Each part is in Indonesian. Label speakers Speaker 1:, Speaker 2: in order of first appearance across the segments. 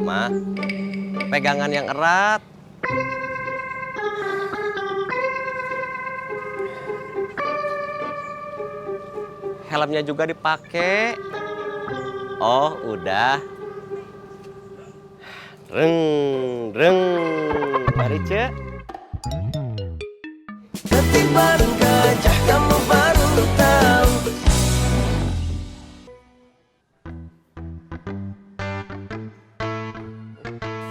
Speaker 1: Ma, pegangan yang erat. Helmnya juga dipakai. Oh, udah. Reng, reng. Mari, Cek.
Speaker 2: Ketimbang gajah kamu baru tahu.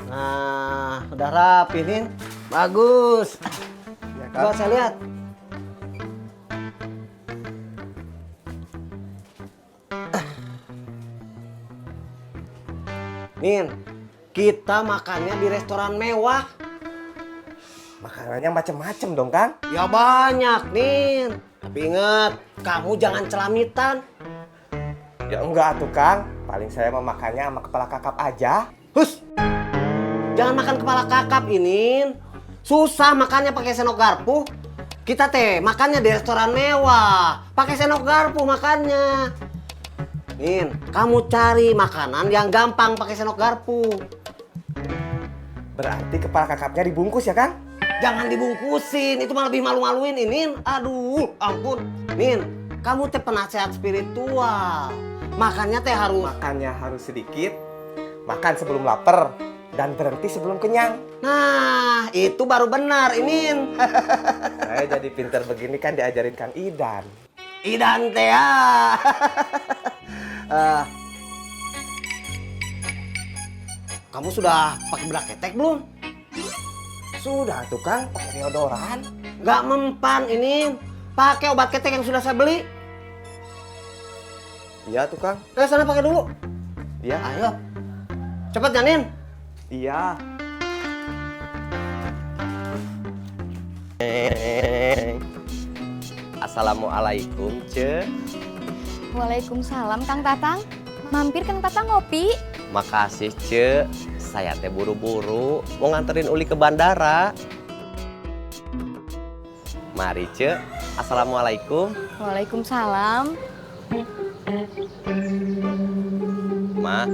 Speaker 3: Nah, udah rapi nih. Bagus.
Speaker 4: Ya,
Speaker 3: Coba saya lihat. Nin, kita makannya di restoran mewah.
Speaker 4: Makanannya macem-macem dong, Kang.
Speaker 3: Ya banyak, Nin. Tapi ingat, kamu jangan celamitan.
Speaker 4: Ya enggak tuh, Kang. Paling saya mau makannya sama kepala kakap aja.
Speaker 3: Hus! Jangan makan kepala kakap ini. Susah makannya pakai sendok garpu. Kita teh makannya di restoran mewah. Pakai sendok garpu makannya. Nin, kamu cari makanan yang gampang pakai sendok garpu.
Speaker 4: Berarti kepala kakapnya dibungkus ya, Kang?
Speaker 3: Jangan dibungkusin, itu malah lebih malu-maluin ini. Aduh, ampun. Nin, kamu teh penasehat spiritual. Makannya teh harus
Speaker 4: Makannya harus sedikit, makan sebelum lapar, dan berhenti sebelum kenyang.
Speaker 3: Nah, itu baru benar, Inin.
Speaker 4: Saya jadi pinter begini kan diajarin Kang Idan.
Speaker 3: Idan teh ya. Kamu sudah pakai bedak ketek belum?
Speaker 4: Sudah tuh, Kang, pakai deodoran.
Speaker 3: Gak mempan ini. Pakai obat ketek yang sudah saya beli.
Speaker 4: Iya tuh, Kang.
Speaker 3: Sana pakai dulu.
Speaker 4: Iya.
Speaker 3: Ayo. Cepet Janin.
Speaker 4: Iya.
Speaker 1: Assalamualaikum, Ce.
Speaker 5: Waalaikumsalam, Kang Tatang. Mampir Kang Tatang ngopi.
Speaker 1: Makasih, Ce. Saya teh buru-buru mau nganterin Uli ke bandara. Mari, Ce. Assalamualaikum.
Speaker 5: Waalaikumsalam.
Speaker 1: Ma,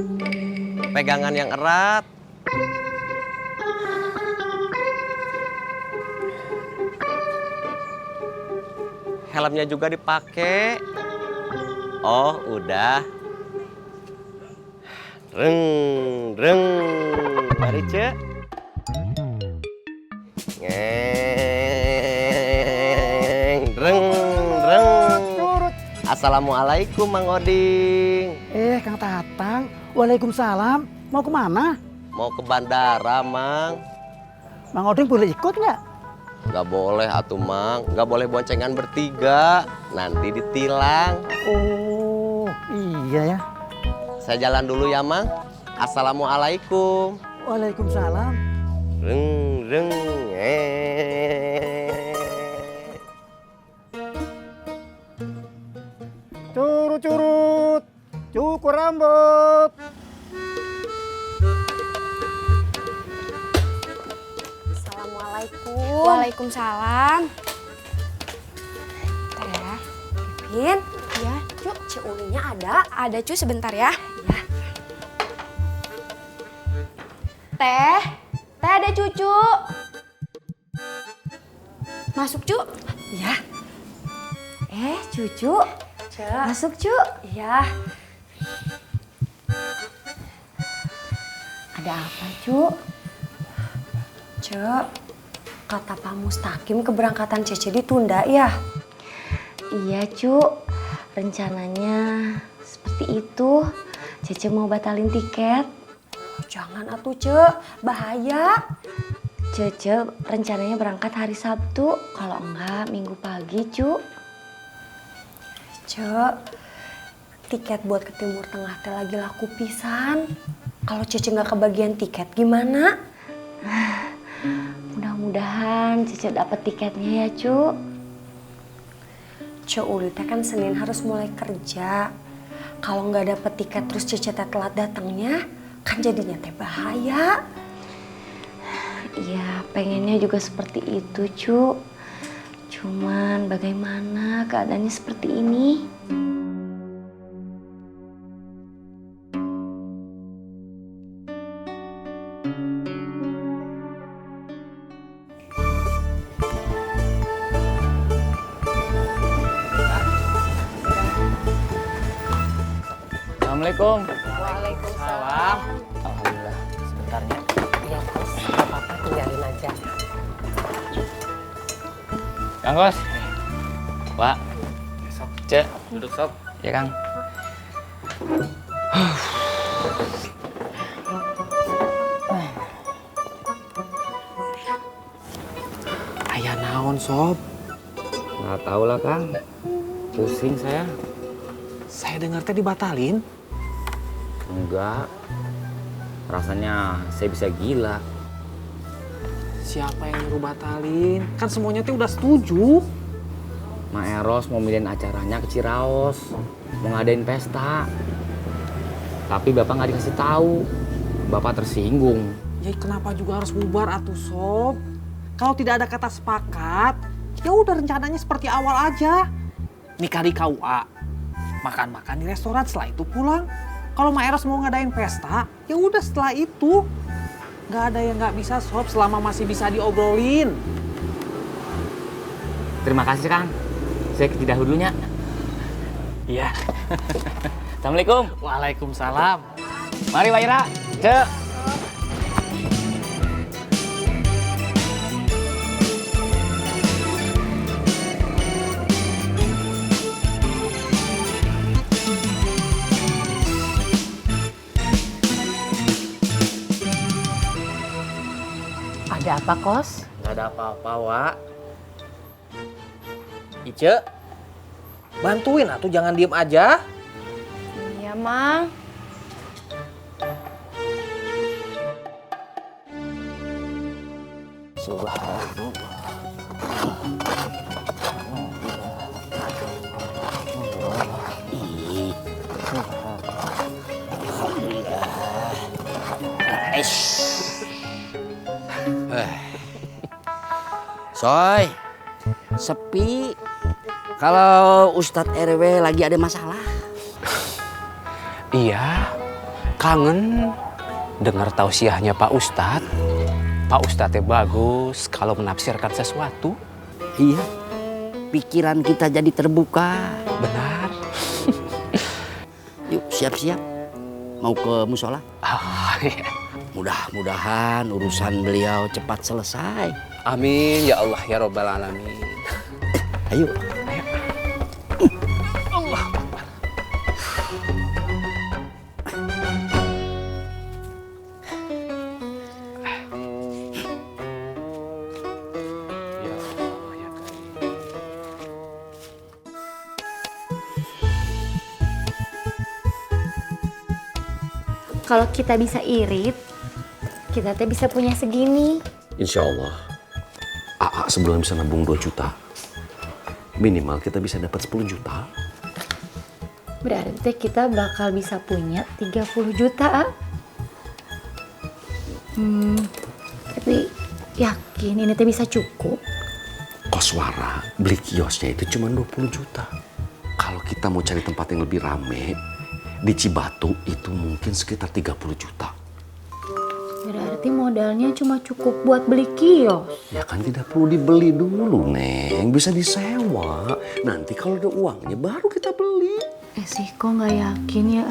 Speaker 1: pegangan yang erat. Helmnya juga dipakai. Oh, udah. Reng, reng. Mari, Cek. Ngeng, reng, reng. Assalamualaikum, Mang Oding.
Speaker 6: Kang Tatang. Waalaikumsalam. Mau kemana?
Speaker 1: Mau ke bandara, Mang.
Speaker 6: Mang Oding boleh ikut nggak?
Speaker 1: Nggak boleh, atuh, Mang. Nggak boleh boncengan bertiga. Nanti ditilang.
Speaker 6: Oh, iya ya.
Speaker 1: Saya jalan dulu ya, Mang. Assalamualaikum.
Speaker 6: Waalaikumsalam.
Speaker 1: Reng, reng,
Speaker 6: Curut-curut. Cukur rambut.
Speaker 5: Assalamualaikum. Waalaikumsalam. Bentar ya. Pipin. Ya, Cuk. Ci Ulinya ada? Ada, Cu. Sebentar ya. Ya. Teh. Teh ada cucu. Masuk, Cu. Ya. Cucu. Masuk, Cu. Iya. Ada apa, Cu?
Speaker 7: Cek, kata Pak Mustaqim keberangkatan Cece ditunda ya?
Speaker 8: Iya, Cuk. Rencananya seperti itu. Cece mau batalin tiket.
Speaker 7: Jangan atuh, Cek. Bahaya.
Speaker 8: Cece rencananya berangkat hari Sabtu. Kalau enggak, Minggu pagi, Cuk.
Speaker 7: Cek, tiket buat ke Timur Tengah teh lagi laku pisan. Kalau Cece nggak kebagian tiket gimana?
Speaker 8: Mudah-mudahan Cece dapat tiketnya ya, Cuk.
Speaker 7: Cek Uli teh kan Senin harus mulai kerja. Kalau nggak dapet tiket terus Cece teh telat datangnya, kan jadinya teh bahaya.
Speaker 8: Iya, pengennya juga seperti itu, Cuk. Cuman bagaimana keadaannya seperti ini?
Speaker 9: Assalamualaikum. Waalaikumsalam. Alhamdulillah. Sebentarnya.
Speaker 4: Iya, Kos. Nggak apa-apa, tinggalin aja.
Speaker 9: Kang Kos. Pak. Cek. Duduk sob. Ya Kang.
Speaker 4: Ayah naon, Sob?
Speaker 9: Nggak tahu lah Kang. Pusing saya.
Speaker 4: Saya dengar teh dibatalin.
Speaker 9: Enggak. Rasanya saya bisa gila.
Speaker 4: Siapa yang nyuruh batalin? Kan semuanya teh udah setuju.
Speaker 9: Ma Eros mau milihin acaranya ke Ciraos. Mau ngadain pesta. Tapi Bapak nggak dikasih tahu. Bapak tersinggung.
Speaker 4: Ya kenapa juga harus bubar atuh, Sob? Kalau tidak ada kata sepakat, ya udah rencananya seperti awal aja. Nikah di KUA, makan-makan di restoran, setelah itu pulang. Kalau Ma Eros mau ngadain pesta, ya udah setelah itu. Nggak ada yang nggak bisa, Sob, selama masih bisa diobrolin.
Speaker 9: Terima kasih Kang. Saya ke Cidahu dulunya.
Speaker 4: Iya.
Speaker 9: Assalamualaikum.
Speaker 4: Waalaikumsalam.
Speaker 9: Mari Pak Ira. Cek.
Speaker 8: Ada apa, Kos?
Speaker 9: Gak ada apa-apa, Wak. Ice,
Speaker 4: Bantuin atuh, jangan diem aja.
Speaker 5: Iya, Mang.
Speaker 10: Soy, sepi. Kalau Ustadz RW lagi ada masalah.
Speaker 11: Iya, kangen dengar tausiahnya Pak Ustadz. Pak Ustadznya bagus kalau menafsirkan sesuatu.
Speaker 10: Iya, pikiran kita jadi terbuka.
Speaker 11: Benar.
Speaker 10: Yuk, siap-siap. Mau ke musola?
Speaker 11: Ah, iya.
Speaker 10: Mudah-mudahan urusan beliau cepat selesai.
Speaker 11: Amin ya Allah ya Robbal Alamin.
Speaker 10: Ayo.
Speaker 11: Allah Akbar. Ya Allah ya Karim.
Speaker 8: Kalau kita bisa irit, kita teh bisa punya segini.
Speaker 12: Insya Allah, AA sebelum bisa nabung 2 juta, minimal kita bisa dapat 10 juta.
Speaker 8: Berarti kita bakal bisa punya 30 juta. Tapi yakin ini teh bisa cukup?
Speaker 12: Koswara beli kiosnya itu cuma 20 juta. Kalau kita mau cari tempat yang lebih rame, di Cibatu itu mungkin sekitar 30 juta.
Speaker 8: Berarti modalnya cuma cukup buat beli kios.
Speaker 12: Ya kan tidak perlu dibeli dulu, Neng. Bisa disewa. Nanti kalau ada uangnya baru kita beli.
Speaker 8: Sih kok nggak yakin ya?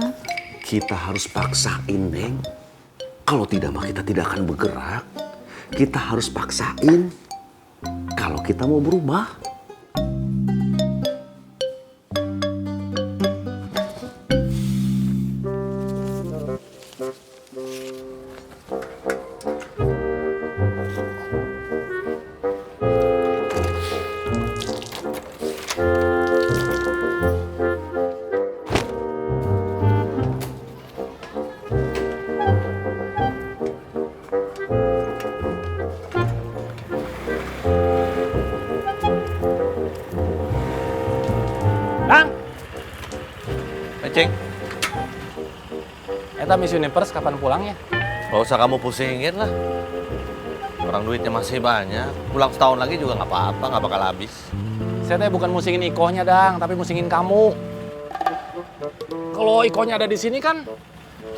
Speaker 12: Kita harus paksain, Neng. Kalau tidak mah kita tidak akan bergerak. Kita harus paksain. Kalau kita mau berubah.
Speaker 11: Bang! Ceng. Eta Miss Universe kapan pulangnya?
Speaker 1: Gak usah kamu pusingin lah. Orang duitnya masih banyak. Pulang setahun lagi juga nggak apa-apa, nggak bakal habis.
Speaker 11: Saya teh bukan musingin ikohnya, Dang, tapi musingin kamu. Kalau ikohnya ada di sini kan,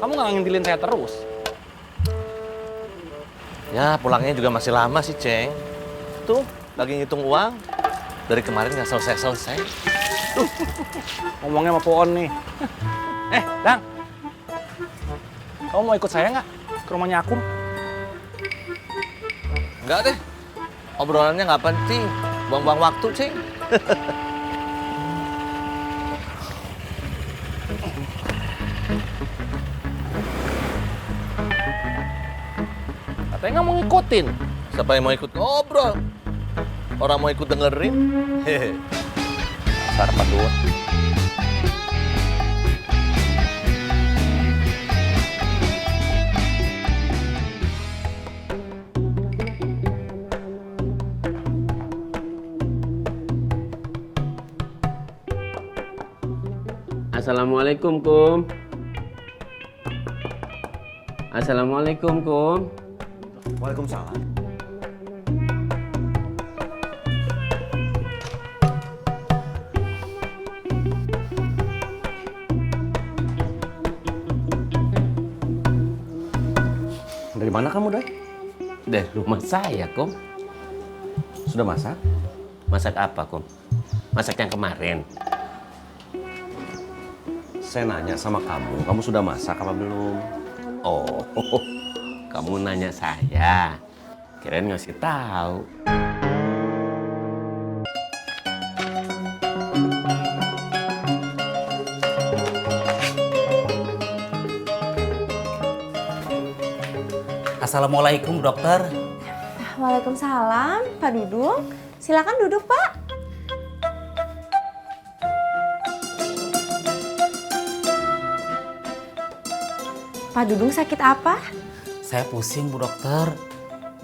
Speaker 11: kamu nggak ngintilin saya terus.
Speaker 1: Ya pulangnya juga masih lama sih, Ceng. Tuh, lagi ngitung uang. Dari kemarin nggak selesai-selesai.
Speaker 11: Ngomongnya sama Poon nih. Dang, Kamu mau ikut saya nggak ke rumahnya Akum?
Speaker 1: Enggak deh. Obrolannya nggak penting. Buang-buang waktu, Cing.
Speaker 11: Katanya nggak mau ngikutin.
Speaker 1: Siapa yang mau ikut ngobrol? Orang mau ikut dengerin? Hehe.
Speaker 11: Dasar pedut.
Speaker 13: Assalamualaikum, Kum. Assalamualaikum, Kum.
Speaker 3: Waalaikumsalam.
Speaker 12: Dari mana kamu, Doi?
Speaker 13: Dari rumah saya, Kum.
Speaker 12: Sudah masak?
Speaker 13: Masak apa, Kum? Masak yang kemarin.
Speaker 12: Saya nanya sama kamu sudah masak apa belum?
Speaker 13: Oh, kamu nanya saya. Kirain ngasih tahu.
Speaker 4: Assalamualaikum, dokter.
Speaker 7: Waalaikumsalam, Pak Dudung. Silakan duduk, Pak. Pak Dudung sakit apa?
Speaker 4: Saya pusing, Bu Dokter.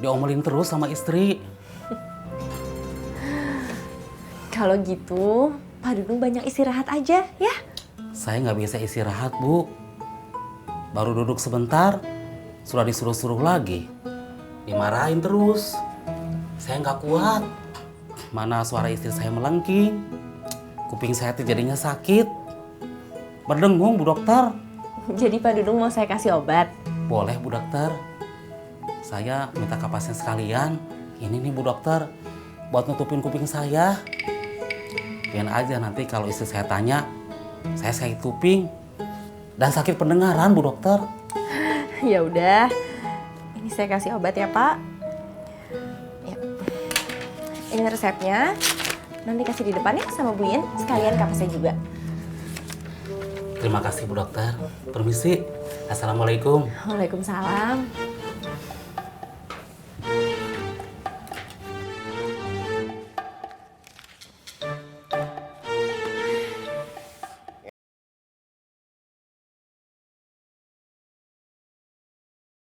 Speaker 4: Diomelin terus sama istri.
Speaker 7: Kalau gitu, Pak Dudung banyak istirahat aja, ya?
Speaker 4: Saya nggak bisa istirahat, Bu. Baru duduk sebentar, sudah disuruh-suruh lagi. Dimarahin terus. Saya nggak kuat. Mana suara istri saya melengking. Kuping saya jadinya sakit. Berdengung, Bu Dokter.
Speaker 7: Jadi Pak Dudung mau saya kasih obat?
Speaker 4: Boleh, Bu Dokter. Saya minta kapasnya sekalian. Ini nih, Bu Dokter. Buat nutupin kuping saya. Biar aja nanti kalau istri saya tanya, saya sakit kuping. Dan sakit pendengaran, Bu Dokter.
Speaker 7: Ya udah. Ini saya kasih obat ya, Pak. Ya. Ini resepnya. Nanti kasih di depan ya sama Bu Yin. Sekalian kapasnya juga.
Speaker 4: Terima kasih, Bu Dokter. Permisi. Assalamualaikum.
Speaker 7: Waalaikumsalam.